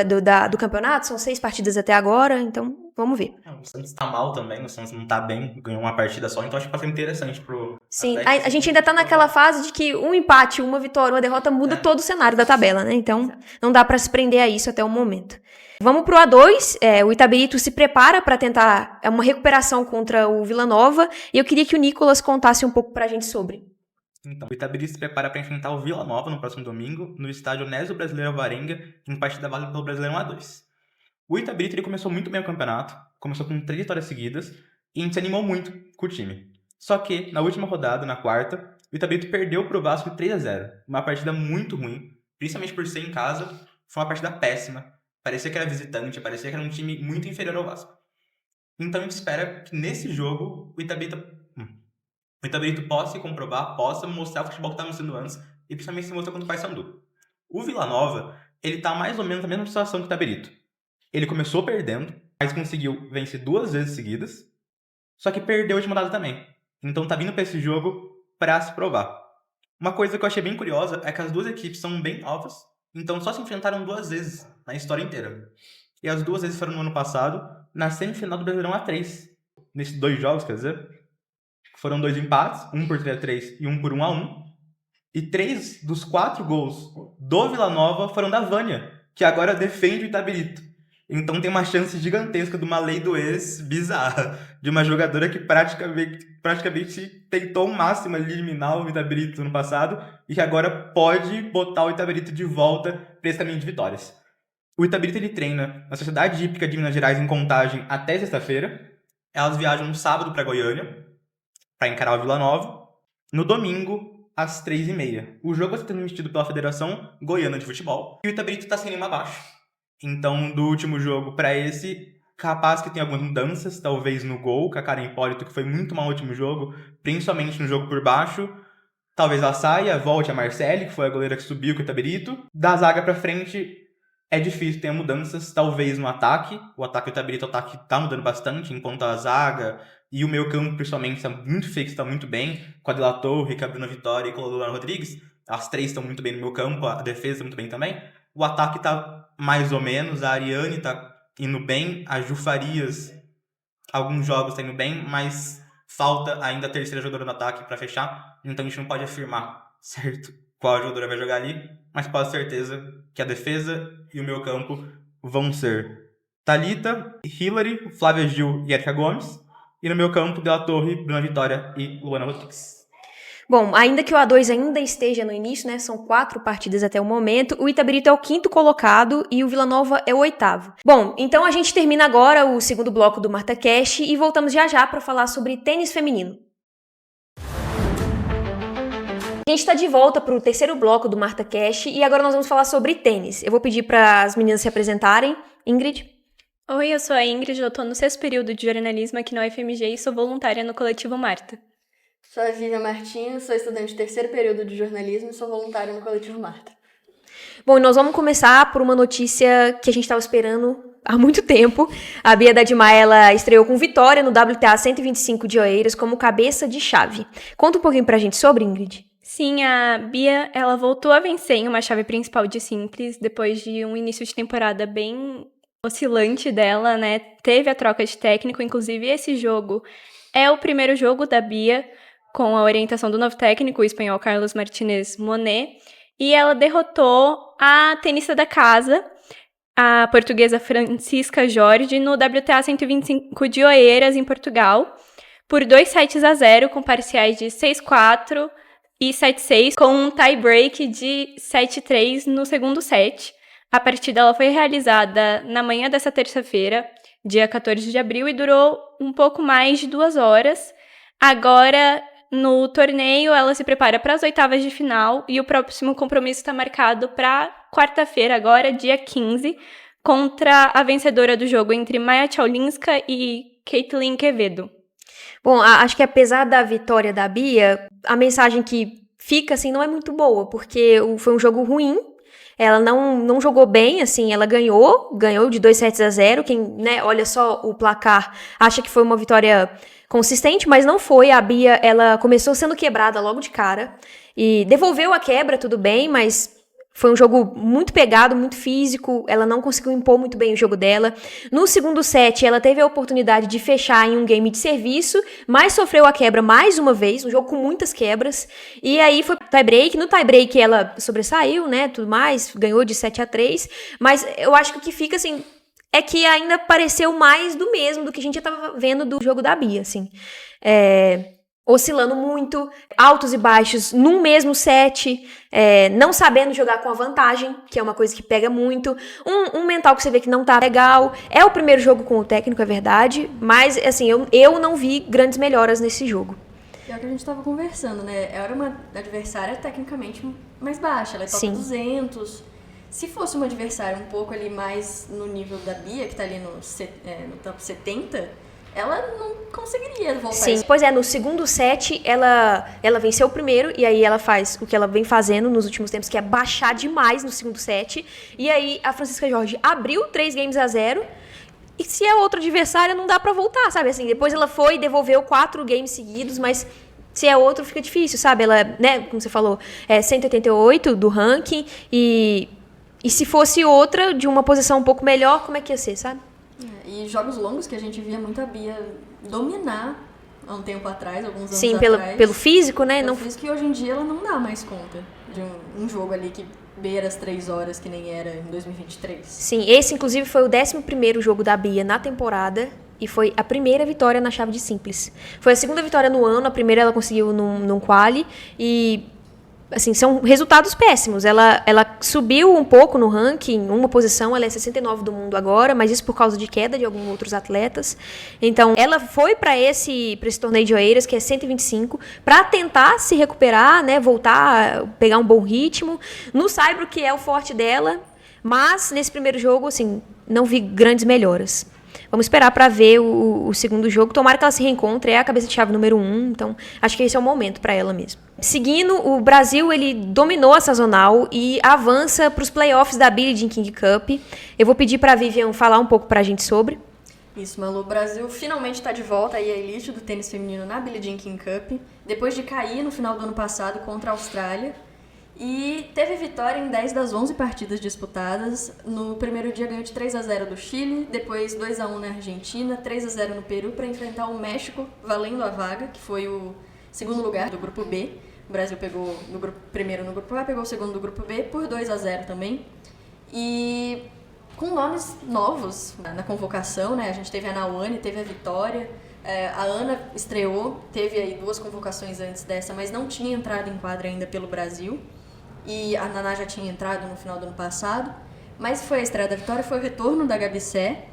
do campeonato, são 6 partidas até agora, então vamos ver.
O Santos tá mal também, o Santos não tá bem, ganhou uma partida só, então acho que pode ser interessante pro...
Sim, a gente ainda tá naquela fase de que um empate, uma vitória, uma derrota muda todo o cenário da tabela, né, então não dá pra se prender a isso até o momento. Vamos pro A2, o Itabirito se prepara pra tentar uma recuperação contra o Vila Nova, e eu queria que o Nicolas contasse um pouco pra gente sobre.
Então, o Itabiri se prepara para enfrentar o Vila Nova no próximo domingo, no estádio Nésio Brasileiro Alvarenga, em partida válida pelo Brasileirão A2. O Itabiri começou muito bem o campeonato, começou com 3 vitórias seguidas, e a gente se animou muito com o time. Só que, na última rodada, na 4ª, o Itabiri perdeu para o Vasco de 3-0, uma partida muito ruim, principalmente por ser em casa, foi uma partida péssima, parecia que era visitante, parecia que era um time muito inferior ao Vasco. Então a gente espera que nesse jogo o Itabiri possa se comprovar, possa mostrar o futebol que está mostrando antes e principalmente se mostrar contra o Paysandu. O Vila Nova, ele tá mais ou menos na mesma situação que o Itabirito. Ele começou perdendo, mas conseguiu vencer 2 vezes seguidas, só que perdeu a última rodada também. Então tá vindo para esse jogo para se provar. Uma coisa que eu achei bem curiosa é que as 2 equipes são bem novas, então só se enfrentaram 2 vezes na história inteira. E as 2 vezes foram no ano passado, na semifinal do Brasileirão A3. Nesses 2 jogos, quer dizer... foram 2 empates, um por 3-3 e um por 1-1. E 3 dos 4 gols do Vila Nova foram da Vânia, que agora defende o Itabirito. Então tem uma chance gigantesca de uma lei do ex bizarra, de uma jogadora que praticamente tentou o máximo ali eliminar o Itabirito no passado e que agora pode botar o Itabirito de volta para esse caminho de vitórias. O Itabirito ele treina na Sociedade Hípica de Minas Gerais em Contagem até sexta-feira. Elas viajam no sábado para Goiânia para encarar o Vila Nova. No domingo, às 3h30. O jogo vai ser transmitido pela Federação Goiana de Futebol e o Itabirito está sem nenhuma baixa. Então, do último jogo para esse, capaz que tem algumas mudanças, talvez no gol, com a Karen Hipólito, que foi muito mal no último jogo, principalmente no jogo por baixo. Talvez ela saia, volte a Marcele, que foi a goleira que subiu com o Itabirito. Da zaga para frente, é difícil ter mudanças, talvez no ataque. O ataque do Itabirito, o ataque tá mudando bastante, enquanto a zaga e o meio campo, principalmente, está muito fixo, está muito bem. Com a De La Torre, com a Bruna Vitória e com a Luana Rodrigues. As 3 estão muito bem no meio campo, a defesa está muito bem também. O ataque tá mais ou menos, a Ariane tá indo bem, a Ju Farias, alguns jogos tá indo bem, mas falta ainda a terceira jogadora no ataque para fechar, então a gente não pode afirmar, certo, qual jogadora vai jogar ali, mas pode ter certeza que a defesa e o meio campo vão ser Thalita, Hilary, Flávia Gil e Erika Gomes, e no meio campo, De La Torre, Bruna Vitória e Luana Rodrigues.
Bom, ainda que o A2 ainda esteja no início, né, são 4 partidas até o momento, o Itabirito é o 5º colocado e o Vila Nova é o 8º. Bom, então a gente termina agora o segundo bloco do MartaCast e voltamos já para falar sobre tênis feminino. A gente está de volta para o terceiro bloco do MartaCast e agora nós vamos falar sobre tênis. Eu vou pedir para as meninas se apresentarem. Ingrid?
Oi, eu sou a Ingrid, eu estou no 6º período de jornalismo aqui na UFMG e sou voluntária no Coletivo Marta.
Sou a Vivian Martins, sou estudante de 3º período de jornalismo e sou voluntária no Coletivo Marta.
Bom, e nós vamos começar por uma notícia que a gente estava esperando há muito tempo. A Bia Dadimar, ela estreou com vitória no WTA 125 de Oeiras como cabeça de chave. Conta um pouquinho pra gente sobre, Ingrid.
Sim, a Bia, ela voltou a vencer em uma chave principal de simples depois de um início de temporada bem oscilante dela, né? Teve a troca de técnico, inclusive esse jogo é o primeiro jogo da Bia com a orientação do novo técnico, o espanhol Carlos Martínez Monet, e ela derrotou a tenista da casa, a portuguesa Francisca Jorge, no WTA 125 de Oeiras, em Portugal, por 2-0, com parciais de 6-4 e 7-6, com um tie-break de 7-3 no segundo set. A partida ela foi realizada na manhã dessa terça-feira, dia 14 de abril, e durou um pouco mais de 2 horas. Agora, no torneio, ela se prepara para as oitavas de final e o próximo compromisso está marcado para quarta-feira, agora, dia 15, contra a vencedora do jogo entre Maia Tchaulinska e Caitlin Quevedo.
Bom, acho que apesar da vitória da Bia, a mensagem que fica, assim, não é muito boa, porque foi um jogo ruim. Ela não jogou bem, assim, ela ganhou de 2-0. Quem, né, olha só o placar, acha que foi uma vitória consistente, mas não foi. A Bia, ela começou sendo quebrada logo de cara e devolveu a quebra, tudo bem, mas foi um jogo muito pegado, muito físico, ela não conseguiu impor muito bem o jogo dela. No segundo set, ela teve a oportunidade de fechar em um game de serviço, mas sofreu a quebra mais uma vez, um jogo com muitas quebras, e aí foi tie-break. No tie-break ela sobressaiu, né, tudo mais, ganhou de 7-3, mas eu acho que o que fica, assim, é que ainda pareceu mais do mesmo do que a gente já tava vendo do jogo da Bia, assim. Oscilando muito, altos e baixos num mesmo set, não sabendo jogar com a vantagem, que é uma coisa que pega muito, um mental que você vê que não tá legal. É o primeiro jogo com o técnico, é verdade, mas assim, eu não vi grandes melhoras nesse jogo.
É o que a gente tava conversando, né? Era uma adversária tecnicamente mais baixa, ela é top
Sim.
200. Se fosse uma adversária um pouco ali mais no nível da Bia, que tá ali no top 70, ela não conseguiria voltar.
Sim, pois é, no segundo set ela venceu o primeiro, e aí ela faz o que ela vem fazendo nos últimos tempos, que é baixar demais no segundo set, e aí a Francisca Jorge abriu 3-0, e se é outra adversária não dá pra voltar, sabe, assim, depois ela foi e devolveu 4 games seguidos, mas se é outro fica difícil, sabe, ela, né, como você falou, é 188 do ranking, e se fosse outra, de uma posição um pouco melhor, como é que ia ser, sabe?
E jogos longos que a gente via muito a Bia dominar há um tempo atrás, alguns anos
Sim,
atrás.
pelo físico, né?
Pelo físico, e hoje em dia ela não dá mais conta de um jogo ali que beira as 3 horas, que nem era em 2023.
Sim, esse inclusive foi o 11º jogo da Bia na temporada e foi a primeira vitória na chave de simples. Foi a segunda vitória no ano, a primeira ela conseguiu num quali e, assim, são resultados péssimos. Ela subiu um pouco no ranking, uma posição, ela é 69 do mundo agora, mas isso por causa de queda de alguns outros atletas. Então, ela foi para esse torneio de Oeiras, que é 125, para tentar se recuperar, né, voltar, pegar um bom ritmo. No saibro, que é o forte dela, mas nesse primeiro jogo, assim, não vi grandes melhoras. Vamos esperar para ver o segundo jogo. Tomara que ela se reencontre. É a cabeça de chave número 1. Então, acho que esse é o momento para ela mesmo. Seguindo, o Brasil ele dominou a sazonal e avança para os playoffs da Billie Jean King Cup. Eu vou pedir para a Vivian falar um pouco para a gente sobre.
Isso, Malu. O Brasil finalmente está de volta aí à elite do tênis feminino na Billie Jean King Cup, depois de cair no final do ano passado contra a Austrália. E teve vitória em 10 das 11 partidas disputadas. No primeiro dia ganhou de 3-0 do Chile, depois 2-1 na Argentina, 3-0 no Peru para enfrentar o México, valendo a vaga, que foi o segundo lugar do grupo B. O Brasil pegou primeiro no grupo A, pegou o segundo do grupo B por 2-0 também. E com nomes novos na convocação, né? A gente teve a Nawane, teve a Vitória, a Ana estreou, teve aí 2 convocações antes dessa, mas não tinha entrado em quadra ainda pelo Brasil. E a Naná já tinha entrado no final do ano passado, mas foi a estreia da Vitória, foi o retorno da Gabi Sé,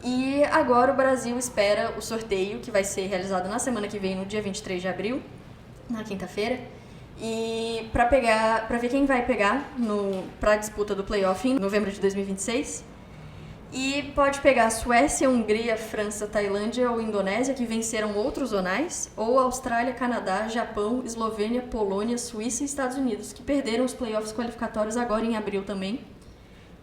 e agora o Brasil espera o sorteio, que vai ser realizado na semana que vem, no dia 23 de abril, na quinta-feira, e para ver quem vai pegar para a disputa do playoff em novembro de 2026. E pode pegar Suécia, Hungria, França, Tailândia ou Indonésia, que venceram outros zonais, ou Austrália, Canadá, Japão, Eslovênia, Polônia, Suíça e Estados Unidos, que perderam os playoffs qualificatórios agora em abril também.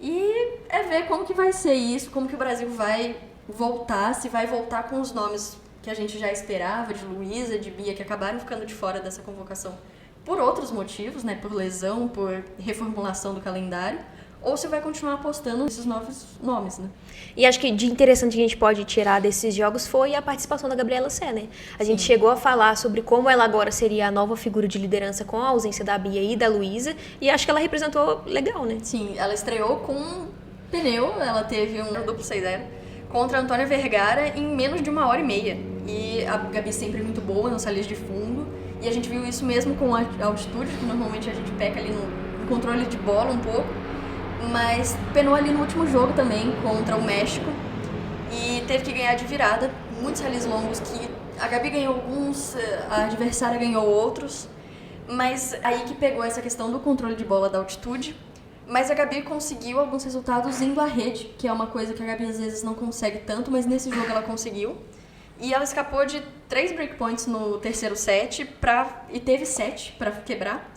E é ver como que vai ser isso, como que o Brasil vai voltar, se vai voltar com os nomes que a gente já esperava, de Luísa, de Bia, que acabaram ficando de fora dessa convocação por outros motivos, né, por lesão, por reformulação do calendário, ou se vai continuar apostando nesses novos nomes, né?
E acho que de interessante que a gente pode tirar desses jogos foi a participação da Gabriela Sé, né? A gente chegou a falar sobre como ela agora seria a nova figura de liderança com a ausência da Bia e da Luísa, e acho que ela representou legal, né?
Sim, ela estreou com pneu, ela teve um duplo 6-0 contra a Antônia Vergara em menos de 1h30. E a Gabi sempre muito boa nas saídas de fundo, e a gente viu isso mesmo com a altitude, que normalmente a gente peca ali no controle de bola um pouco, mas penou ali no último jogo também contra o México e teve que ganhar de virada, muitos rallies longos que a Gabi ganhou alguns, a adversária ganhou outros, mas aí que pegou essa questão do controle de bola da altitude, mas a Gabi conseguiu alguns resultados indo à rede, que é uma coisa que a Gabi às vezes não consegue tanto, mas nesse jogo ela conseguiu, e ela escapou de 3 breakpoints no terceiro set e teve 7 para quebrar.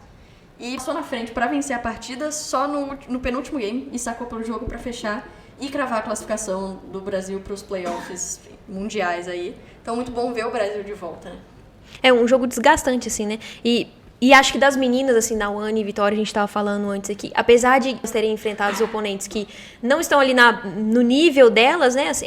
E passou na frente para vencer a partida só no penúltimo game e sacou para o jogo para fechar e cravar a classificação do Brasil para os playoffs mundiais aí. Então, muito bom ver o Brasil de volta, né?
É um jogo desgastante, assim, né? E acho que das meninas, assim, Nawane e Vitória, a gente estava falando antes aqui, apesar de terem enfrentado os oponentes que não estão ali no nível delas, né? Assim,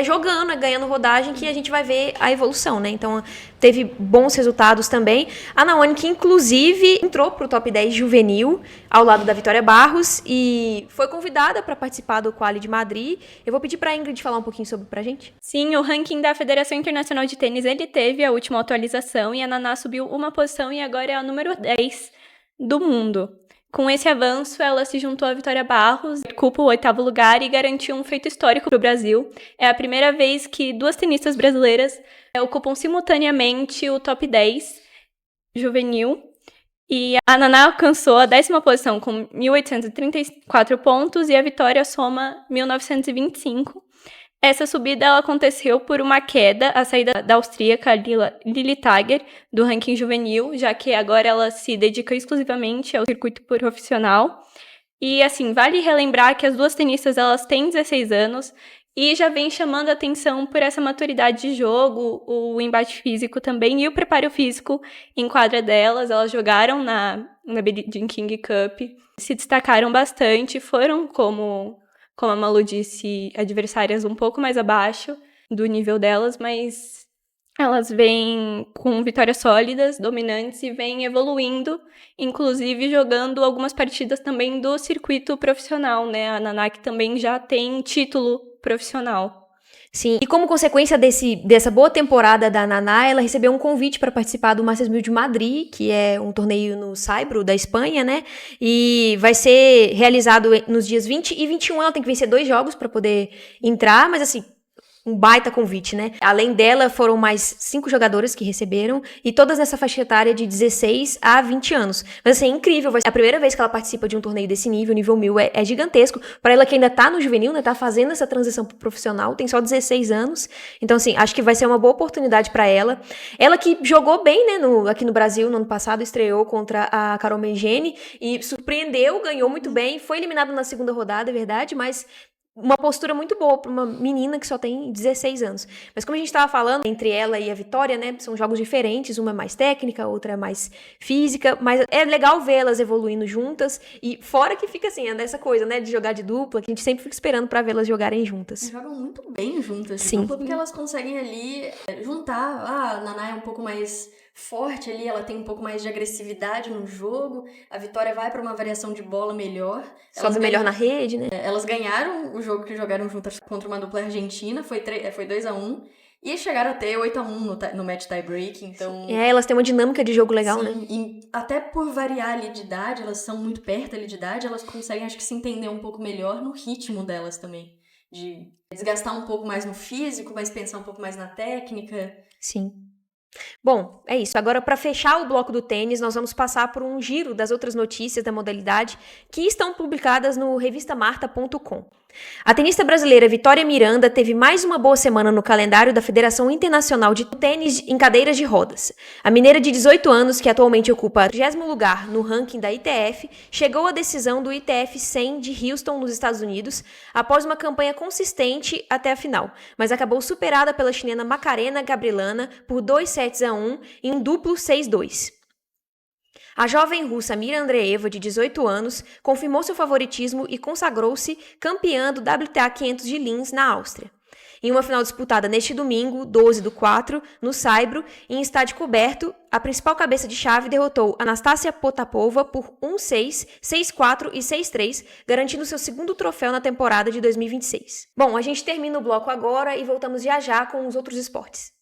jogando, ganhando rodagem que a gente vai ver a evolução, né? Então, teve bons resultados também. A Nawane, que inclusive entrou pro top 10 juvenil, ao lado da Vitória Barros, e foi convidada para participar do Quali de Madrid. Eu vou pedir para a Ingrid falar um pouquinho sobre pra gente.
Sim, o ranking da Federação Internacional de Tênis, ele teve a última atualização e a Naná subiu uma posição e agora é a número 10 do mundo. Com esse avanço, ela se juntou à Vitória Barros, ocupa o 8º lugar e garantiu um feito histórico para o Brasil. É a primeira vez que 2 tenistas brasileiras ocupam simultaneamente o top 10 juvenil. E a Naná alcançou a 10ª posição com 1.834 pontos e a Vitória soma 1.925. Essa subida ela aconteceu por uma queda, a saída da austríaca Lili Tager, do ranking juvenil, já que agora ela se dedica exclusivamente ao circuito profissional. E, assim, vale relembrar que as 2 tenistas elas têm 16 anos e já vem chamando a atenção por essa maturidade de jogo, o embate físico também e o preparo físico em quadra delas. Elas jogaram na Billie Jean King Cup, se destacaram bastante, foram como a Malu disse, adversárias um pouco mais abaixo do nível delas, mas Elas vêm com vitórias sólidas, dominantes e vêm evoluindo, inclusive jogando algumas partidas também do circuito profissional, né? A Nanak também já tem título profissional.
Sim, e como consequência dessa boa temporada da Naná, ela recebeu um convite para participar do Masters 1000 de Madrid, que é um torneio no Saibro, da Espanha, né? E vai ser realizado nos dias 20 e 21. Ela tem que vencer 2 jogos para poder entrar, mas assim, um baita convite, né? Além dela, foram mais 5 jogadoras que receberam, e todas nessa faixa etária de 16 a 20 anos. Mas assim, é incrível, vai ser a primeira vez que ela participa de um torneio desse nível 1000 é gigantesco. Para ela que ainda tá no juvenil, né, tá fazendo essa transição pro profissional, tem só 16 anos. Então assim, acho que vai ser uma boa oportunidade para ela. Ela que jogou bem, né, aqui no Brasil, no ano passado, estreou contra a Carol Mengene e surpreendeu, ganhou muito bem, foi eliminada na segunda rodada, é verdade, mas uma postura muito boa para uma menina que só tem 16 anos. Mas como a gente estava falando, entre ela e a Vitória, né, são jogos diferentes, uma é mais técnica, outra é mais física, mas é legal vê-las evoluindo juntas, e fora que fica assim, é dessa coisa, né, de jogar de dupla, que a gente sempre fica esperando para vê-las jogarem juntas.
Jogam muito bem juntas,
Sim.
dupla, porque elas conseguem ali juntar. A Naná é um pouco mais forte ali, ela tem um pouco mais de agressividade no jogo, a Vitória vai para uma variação de bola melhor.
Sobe melhor na rede, né?
Elas ganharam o jogo que jogaram juntas contra uma dupla argentina, foi 2-1, e chegaram a ter 8-1 no match tie-break, então...
Elas têm uma dinâmica de jogo legal,
sim,
né?
E até por variar ali de idade, elas são muito perto ali de idade, elas conseguem, acho que, se entender um pouco melhor no ritmo delas também. De desgastar um pouco mais no físico, mas pensar um pouco mais na técnica.
Sim. Bom, é isso. Agora, para fechar o bloco do tênis, nós vamos passar por um giro das outras notícias da modalidade que estão publicadas no revistamarta.com. A tenista brasileira Vitória Miranda teve mais uma boa semana no calendário da Federação Internacional de Tênis em Cadeiras de Rodas. A mineira de 18 anos, que atualmente ocupa o 30º lugar no ranking da ITF, chegou à decisão do ITF 100 de Houston, nos Estados Unidos, após uma campanha consistente até a final, mas acabou superada pela chilena Macarena Gabrielana por 2-1 em duplo 6-2. A jovem russa Mira Andreeva, de 18 anos, confirmou seu favoritismo e consagrou-se campeã do WTA 500 de Linz, na Áustria. Em uma final disputada neste domingo, 12/4, no Saibro, em estádio coberto, a principal cabeça de chave derrotou Anastácia Potapova por 1-6, 6-4 e 6-3, garantindo seu segundo troféu na temporada de 2026. Bom, a gente termina o bloco agora e voltamos já com os outros esportes.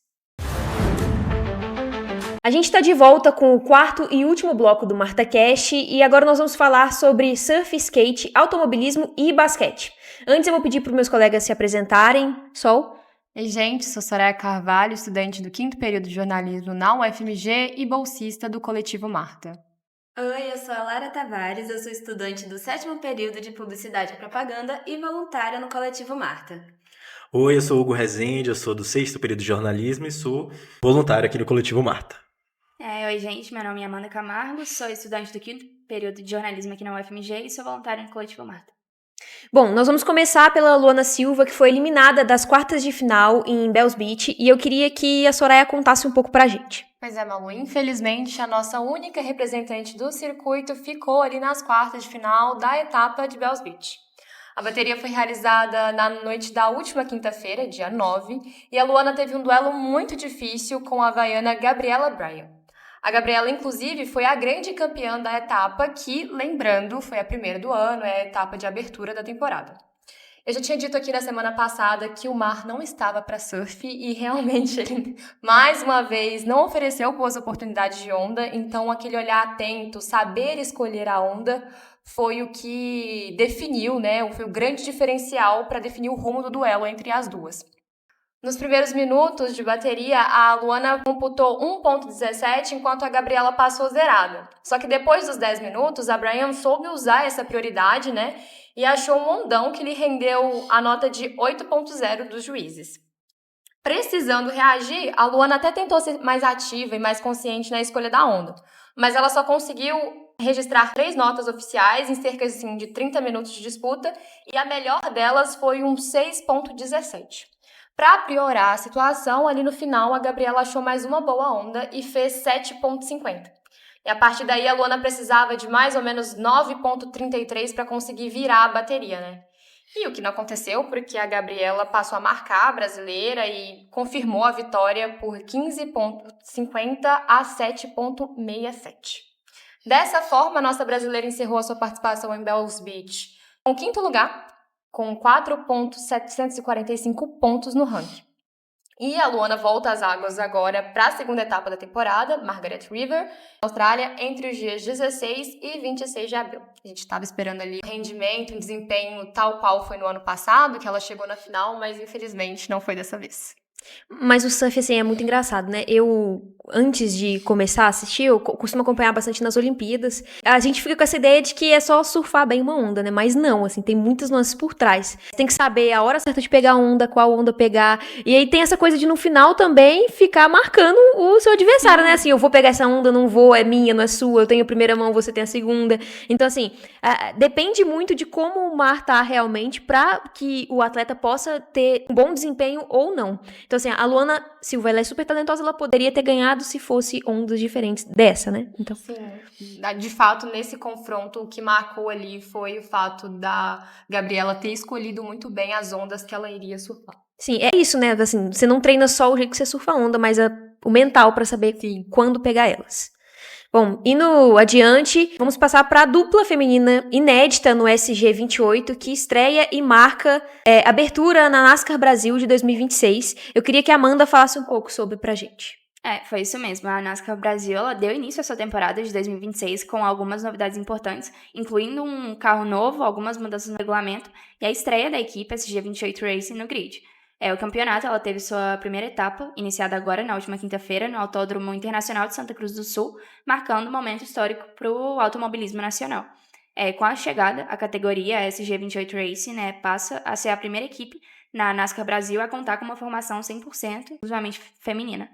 A gente está de volta com o quarto e último bloco do MartaCast e agora nós vamos falar sobre surf, skate, automobilismo e basquete. Antes eu vou pedir para os meus colegas se apresentarem. Sol?
Oi, gente, sou Soraya Carvalho, estudante do 5º período de jornalismo na UFMG e bolsista do Coletivo Marta.
Oi, eu sou a Lara Tavares, eu sou estudante do 7º período de Publicidade e Propaganda e voluntária no Coletivo Marta.
Oi, eu sou Hugo Rezende, eu sou do 6º período de jornalismo e sou voluntário aqui no Coletivo Marta.
Oi, gente, meu nome é Amanda Camargo, sou estudante do 5º período de jornalismo aqui na UFMG e sou voluntária no Coletivo Marta.
Bom, nós vamos começar pela Luana Silva, que foi eliminada das quartas de final em Bells Beach, e eu queria que a Soraya contasse um pouco pra gente.
Pois é, Malu, infelizmente a nossa única representante do circuito ficou ali nas quartas de final da etapa de Bells Beach. A bateria foi realizada na noite da última quinta-feira, dia 9, e a Luana teve um duelo muito difícil com a havaiana Gabriela Bryan. A Gabriela, inclusive, foi a grande campeã da etapa que, lembrando, foi a primeira do ano, é a etapa de abertura da temporada. Eu já tinha dito aqui na semana passada que o mar não estava para surf e realmente ele, mais uma vez, não ofereceu boas oportunidades de onda, então aquele olhar atento, saber escolher a onda, foi o que definiu, né, foi o grande diferencial para definir o rumo do duelo entre as duas. Nos primeiros minutos de bateria, a Luana computou 1.17, enquanto a Gabriela passou zerada. Só que depois dos 10 minutos, a Bryan soube usar essa prioridade, né? E achou um ondão que lhe rendeu a nota de 8.0 dos juízes. Precisando reagir, a Luana até tentou ser mais ativa e mais consciente na escolha da onda. Mas ela só conseguiu registrar 3 notas oficiais em cerca de 30 minutos de disputa, e a melhor delas foi um 6.17. Para piorar a situação, ali no final, a Gabriela achou mais uma boa onda e fez 7.50. E a partir daí, a Luana precisava de mais ou menos 9.33 para conseguir virar a bateria, né? E o que não aconteceu, porque a Gabriela passou a marcar a brasileira e confirmou a vitória por 15,50 a 7,67. Dessa forma, a nossa brasileira encerrou a sua participação em Bells Beach com o 5º lugar, com 4,745 pontos no ranking. E a Luana volta às águas agora para a segunda etapa da temporada, Margaret River, Austrália, entre os dias 16 e 26 de abril. A gente estava esperando ali um rendimento, um desempenho tal qual foi no ano passado, que ela chegou na final, mas infelizmente não foi dessa vez.
Mas o surf, assim, é muito engraçado, né? Eu, antes de começar a assistir, eu costumo acompanhar bastante nas Olimpíadas. A gente fica com essa ideia de que é só surfar bem uma onda, né? Mas não, assim, tem muitas nuances por trás. Você tem que saber a hora certa de pegar a onda, qual onda pegar. E aí tem essa coisa de, no final, também ficar marcando o seu adversário, né? Assim, eu vou pegar essa onda, não vou, é minha, não é sua. Eu tenho a primeira mão, você tem a segunda. Então, assim, depende muito de como o mar tá realmente pra que o atleta possa ter um bom desempenho ou não. Então, assim, a Luana Silva, ela é super talentosa, ela poderia ter ganhado se fosse ondas diferentes dessa, né? Então...
Sim, de fato, nesse confronto, o que marcou ali foi o fato da Gabriela ter escolhido muito bem as ondas que ela iria surfar.
Sim, é isso, né? Assim, você não treina só o jeito que você surfa a onda, mas o mental pra saber quando pegar elas. Bom, indo adiante, vamos passar para a dupla feminina inédita no SG28, que estreia e marca abertura na NASCAR Brasil de 2026. Eu queria que a Amanda falasse um pouco sobre pra gente.
Foi isso mesmo. A NASCAR Brasil, ela deu início à sua temporada de 2026 com algumas novidades importantes, incluindo um carro novo, algumas mudanças no regulamento e a estreia da equipe SG28 Racing no grid. O campeonato, ela teve sua primeira etapa, iniciada agora na última quinta-feira, no Autódromo Internacional de Santa Cruz do Sul, marcando um momento histórico para o automobilismo nacional. Com a chegada, a categoria SG28 Racing, passa a ser a primeira equipe na NASCAR Brasil a contar com uma formação 100% exclusivamente feminina.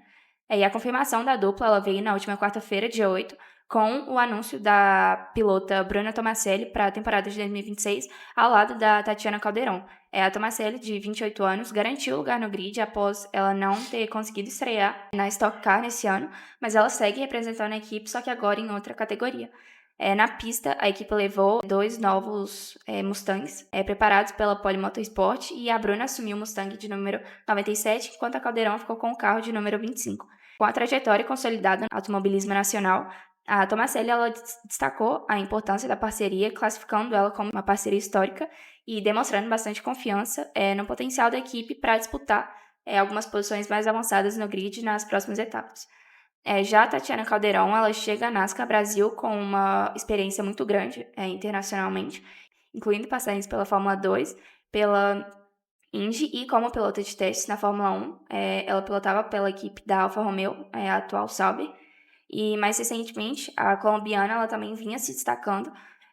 E a confirmação da dupla, ela veio na última quarta-feira, dia 8, com o anúncio da pilota Bruna Tomaselli para a temporada de 2026, ao lado da Tatiana Calderon. A Tomaselli, de 28 anos, garantiu lugar no grid após ela não ter conseguido estrear na Stock Car nesse ano, mas ela segue representando a equipe, só que agora em outra categoria. Na pista, a equipe levou 2 novos Mustangs preparados pela Poli Motorsport, e a Bruna assumiu o Mustang de número 97, enquanto a Calderon ficou com o carro de número 25. Com a trajetória consolidada no automobilismo nacional, a Tomaselli, ela destacou a importância da parceria, classificando ela como uma parceria histórica e demonstrando bastante confiança no potencial da equipe para disputar algumas posições mais avançadas no grid nas próximas etapas. Já a Tatiana Calderon, ela chega à NASCAR Brasil com uma experiência muito grande internacionalmente, incluindo passagens pela Fórmula 2, pela Indy e como pilota de testes na Fórmula 1. Ela pilotava pela equipe da Alfa Romeo, a atual Sauber. E mais recentemente, a colombiana, ela também vinha se destacando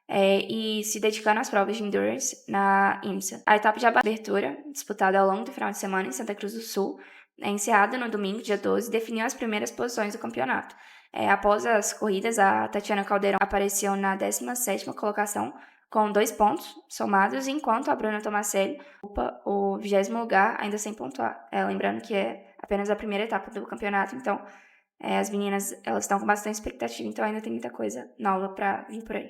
e se dedicando às provas de endurance na IMSA. A etapa de abertura, disputada ao longo do final de semana em Santa Cruz do Sul, encerrada no domingo, dia 12, definiu as primeiras posições do campeonato. Após as corridas, a Tatiana Calderon apareceu na 17ª colocação, com 2 pontos somados, enquanto a Bruna Tomaselli ocupa o 20º lugar, ainda sem pontuar. Lembrando que é apenas a primeira etapa do campeonato, então as meninas, elas estão com bastante expectativa, então ainda tem muita coisa nova pra vir por aí.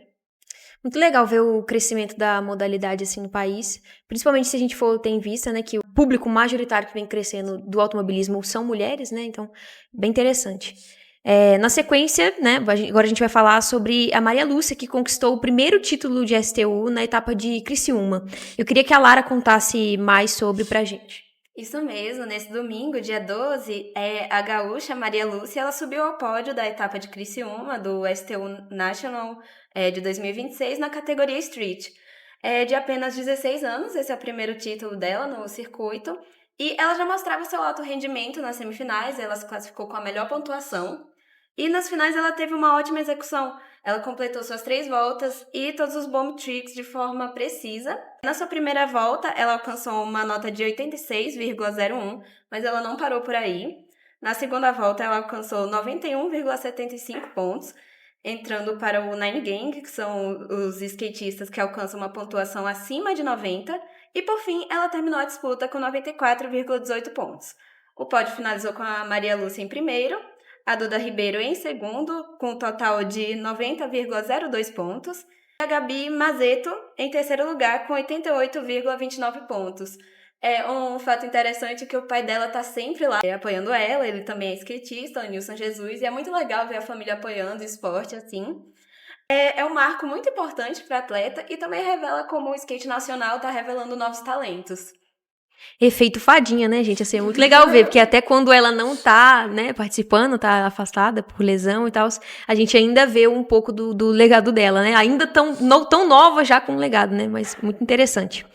Muito legal ver o crescimento da modalidade assim no país, principalmente se a gente for ter em vista, né, que o público majoritário que vem crescendo do automobilismo são mulheres, né, então bem interessante. Na sequência, né, agora a gente vai falar sobre a Maria Lúcia, que conquistou o primeiro título de STU na etapa de Criciúma. Eu queria que a Lara contasse mais sobre pra gente.
Isso mesmo, nesse domingo, dia 12, a gaúcha Maria Lúcia, ela subiu ao pódio da etapa de Criciúma, do STU National de 2026, na categoria Street. De apenas 16 anos, esse é o primeiro título dela no circuito, e ela já mostrava seu alto rendimento nas semifinais, ela se classificou com a melhor pontuação, e nas finais ela teve uma ótima execução. Ela completou suas 3 voltas e todos os bomb tricks de forma precisa. Na sua primeira volta, ela alcançou uma nota de 86,01, mas ela não parou por aí. Na segunda volta, ela alcançou 91,75 pontos, entrando para o Nine Gang, que são os skatistas que alcançam uma pontuação acima de 90. E, por fim, ela terminou a disputa com 94,18 pontos. O pódio finalizou com a Maria Lúcia em primeiro, a Duda Ribeiro em segundo, com um total de 90,02 pontos. A Gabi Mazeto em terceiro lugar com 88,29 pontos. É um fato interessante que o pai dela tá sempre lá apoiando ela, ele também é skatista, o Nilson Jesus, e é muito legal ver a família apoiando o esporte assim. É um marco muito importante para atleta e também revela como o skate nacional tá revelando novos talentos.
Efeito fadinha, né, gente? Assim, é muito legal ver, porque até quando ela não tá, né, participando, tá afastada por lesão e tal, a gente ainda vê um pouco do legado dela, né? Ainda tão nova já com o legado, né? Mas muito interessante.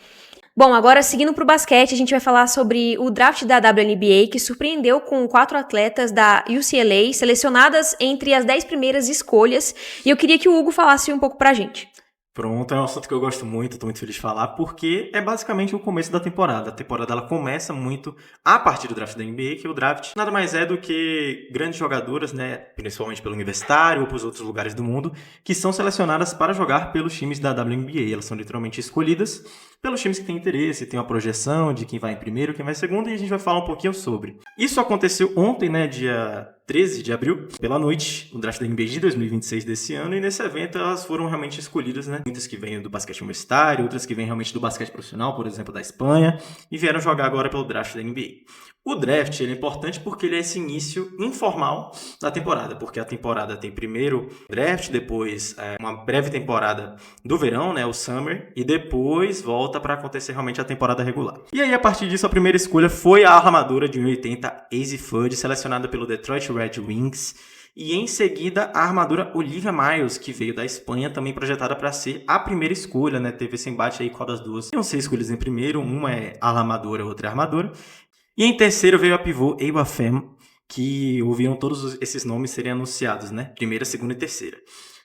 Bom, agora seguindo pro basquete, a gente vai falar sobre o draft da WNBA, que surpreendeu com 4 atletas da UCLA, selecionadas entre as 10 primeiras escolhas, e eu queria que o Hugo falasse um pouco pra gente.
Pronto, é um assunto que eu gosto muito, tô muito feliz de falar, porque é basicamente o começo da temporada. A temporada ela começa muito a partir do draft da NBA, que o draft nada mais é do que grandes jogadoras, né, principalmente pelo universitário ou pelos outros lugares do mundo, que são selecionadas para jogar pelos times da WNBA. Elas são literalmente escolhidas pelos times que têm interesse, tem uma projeção de quem vai em primeiro, quem vai em segundo, e a gente vai falar um pouquinho sobre. Isso aconteceu ontem, né, dia 13 de abril, pela noite, o draft da NBA de 2026 desse ano, e nesse evento elas foram realmente escolhidas, né? Muitas que vêm do basquete universitário, outras que vêm realmente do basquete profissional, por exemplo, da Espanha, e vieram jogar agora pelo draft da NBA. O draft ele é importante porque ele é esse início informal da temporada, porque a temporada tem primeiro draft, depois uma breve temporada do verão, né, o summer, e depois volta para acontecer realmente a temporada regular. E aí, a partir disso, a primeira escolha foi a armadura de 1,80 Azzi Fudd, selecionada pelo Detroit Red Wings, e em seguida a armadura Olivia Miles, que veio da Espanha, também projetada para ser a primeira escolha, né, teve esse embate aí qual das duas. Iam ser escolhas em primeiro, uma é a armadura, outra é a armadura. E em terceiro veio a pivô Ava Fem, que ouviram todos esses nomes serem anunciados, né? Primeira, segunda e terceira.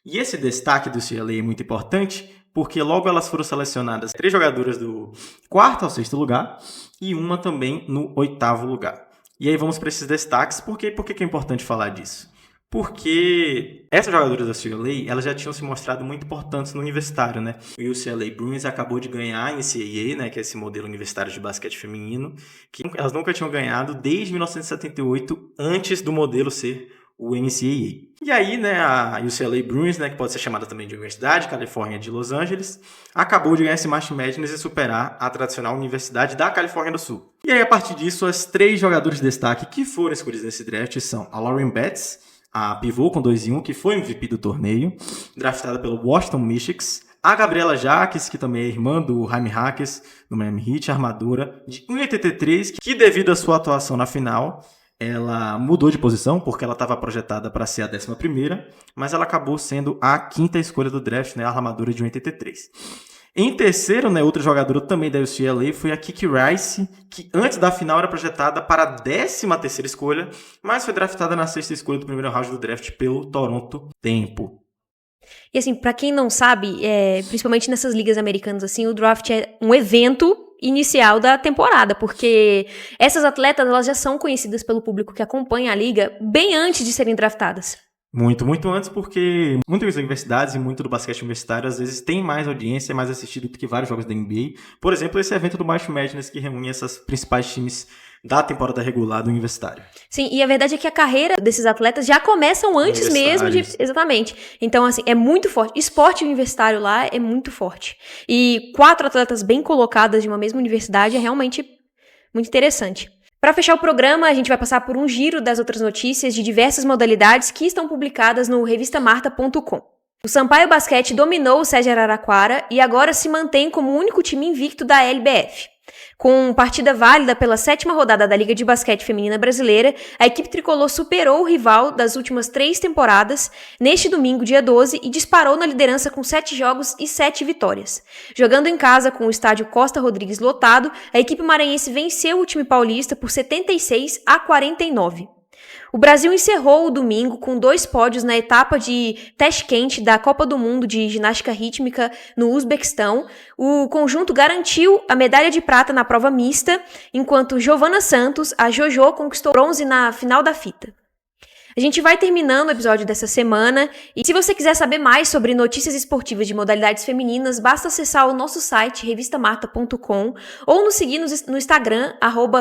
E esse destaque do CLA é muito importante, porque logo elas foram selecionadas 3 jogadoras do 4º ao 6º lugar e uma também no 8º lugar. E aí vamos para esses destaques. Por que é importante falar disso? Porque essas jogadoras da UCLA, elas já tinham se mostrado muito importantes no universitário, né? O UCLA Bruins acabou de ganhar a NCAA, né, que é esse modelo universitário de basquete feminino, que elas nunca tinham ganhado desde 1978, antes do modelo ser o NCAA. E aí, né, a UCLA Bruins, né, que pode ser chamada também de Universidade Califórnia de Los Angeles, acabou de ganhar esse March Madness e superar a tradicional Universidade da Califórnia do Sul. E aí, a partir disso, as 3 jogadoras de destaque que foram escolhidas nesse draft são a Lauren Betts, a pivô com 2-1, que foi MVP do torneio, draftada pelo Washington Mystics, a Gabriela Jaques, que também é irmã do Jaime Jaques, do Miami Heat, armadura de 1,83, que devido à sua atuação na final, ela mudou de posição, porque ela estava projetada para ser a 11ª, mas ela acabou sendo a 5ª escolha do draft, né, a armadura de 1,83. Em terceiro, né, outra jogadora também da UCLA foi a Kiki Rice, que antes da final era projetada para a 13ª escolha, mas foi draftada na 6ª escolha do primeiro round do draft pelo Toronto Tempo.
E assim, pra quem não sabe, principalmente nessas ligas americanas, assim, o draft é um evento inicial da temporada, porque essas atletas, elas já são conhecidas pelo público que acompanha a liga bem antes de serem draftadas.
Muito, muito antes, porque muitas universidades e muito do basquete universitário às vezes tem mais audiência, é mais assistido do que vários jogos da NBA. Por exemplo, esse evento do March Madness que reúne esses principais times da temporada regular do universitário.
Sim, e a verdade é que a carreira desses atletas já começam antes mesmo de... Exatamente. Então, assim, é muito forte. Esporte universitário lá é muito forte. E 4 atletas bem colocadas de uma mesma universidade é realmente muito interessante. Para fechar o programa, a gente vai passar por um giro das outras notícias de diversas modalidades que estão publicadas no revistamarta.com. O Sampaio Basquete dominou o SESI Araraquara e agora se mantém como o único time invicto da LBF. Com partida válida pela 7ª rodada da Liga de Basquete Feminina Brasileira, a equipe tricolor superou o rival das últimas 3 temporadas neste domingo, dia 12, e disparou na liderança com 7 jogos e 7 vitórias. Jogando em casa com o estádio Costa Rodrigues lotado, a equipe maranhense venceu o time paulista por 76-49. O Brasil encerrou o domingo com 2 pódios na etapa de Tashkent da Copa do Mundo de Ginástica Rítmica no Uzbequistão. O conjunto garantiu a medalha de prata na prova mista, enquanto Giovana Santos, a JoJo, conquistou bronze na final da fita. A gente vai terminando o episódio dessa semana, e se você quiser saber mais sobre notícias esportivas de modalidades femininas, basta acessar o nosso site, revistamarta.com, ou nos seguir no Instagram,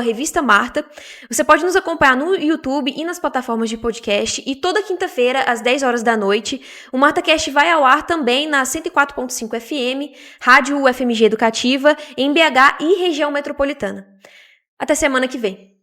@revistamarta. Você pode nos acompanhar no YouTube e nas plataformas de podcast, e toda quinta-feira, às 10 horas da noite, o MartaCast vai ao ar também na 104.5 FM, Rádio UFMG Educativa, em BH e região metropolitana. Até semana que vem.